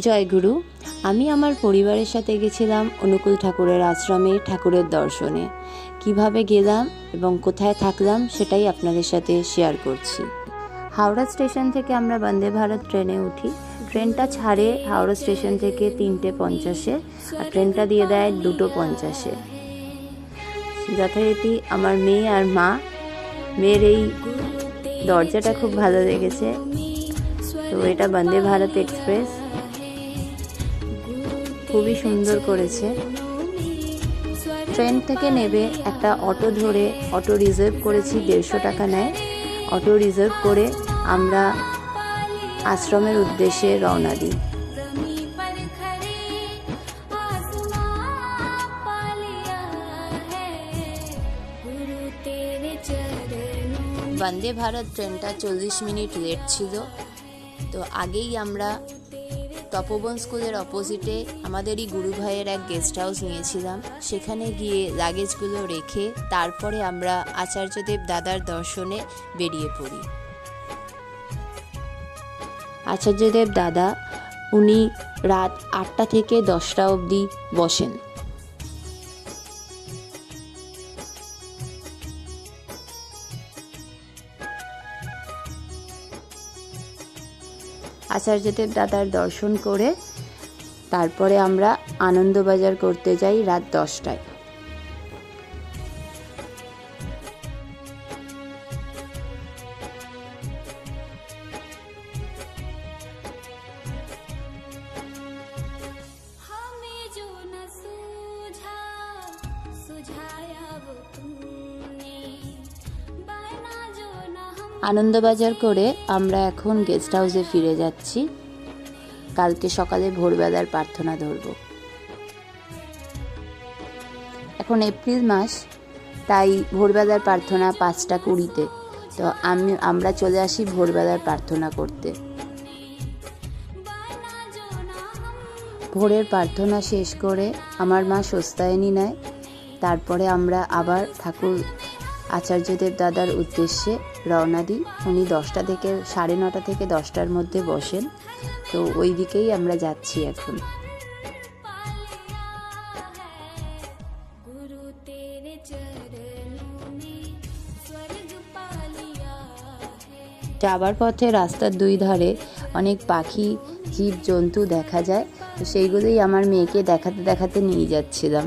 জয়গুরু। আমি আমার পরিবারের সাথে গেছিলাম অনুকূল ঠাকুরের আশ্রমে ঠাকুরের দর্শনে। কিভাবে গেলাম এবং কোথায় থাকলাম সেটাই আপনাদের সাথে শেয়ার করছি। হাওড়া স্টেশন থেকে আমরা বন্দে ভারত ট্রেনে উঠি। ট্রেনটা ছাড়ে হাওড়া স্টেশন থেকে 3:50-এ আর ট্রেনটা দিয়ে দেয় 2:50-এ। যথারীতি আমার মেয়ে আর মা, মেয়ের এই দরজাটা খুব ভালো লেগেছে। তো এটা বন্দে ভারত এক্সপ্রেস, খুবই সুন্দর করেছে। ট্রেন থেকে নেবে একটা অটো ধরে, অটো রিজার্ভ করেছি, 150 টাকা নেয়। অটো রিজার্ভ করে আমরা আশ্রমের উদ্দেশ্যে রওনা দিই। বন্দে ভারত ট্রেনটা 40 মিনিট লেট ছিল। তো আগেই আমরা তপবন স্কুলের অপোজিটে আমাদেরই গুরু ভাইয়ের এক গেস্ট হাউস নিয়েছিলাম। সেখানে গিয়ে লাগেজগুলো রেখে তারপরে আমরা আচার্যদেব দাদার দর্শনে বেরিয়ে পড়ি। আচার্যদেব দাদা উনি রাত 8টা থেকে 10টা অবধি বসেন। আচার্যদেব দাদার দর্শন করে তারপরে আমরা আনন্দবাজার করতে যাই রাত 10টায়। আনন্দবাজার করে আমরা এখন গেস্ট হাউসে ফিরে যাচ্ছি। কালকে সকালে ভোরবেলার প্রার্থনা ধরব। এখন এপ্রিল মাস, তাই ভোরবেলার প্রার্থনা 5:20-তে। তো আমরা চলে আসি ভোরবেলার প্রার্থনা করতে। ভোরের প্রার্থনা শেষ করে আমার মা স্বস্তায়নী নেয়। তারপরে আমরা আবার ঠাকুর আচার্যদেব দাদার উদ্দেশ্যে রওনা দিই। উনি 10টা থেকে 9:30 থেকে 10টার মধ্যে বসেন। তো ওই দিকেই আমরা যাচ্ছি এখন। যাবার পথে রাস্তার 2 ধারে অনেক পাখি, জীব জন্তু দেখা যায়। তো সেইগুলোই আমার মেয়েকে দেখাতে দেখাতে নিয়ে যাচ্ছিলাম।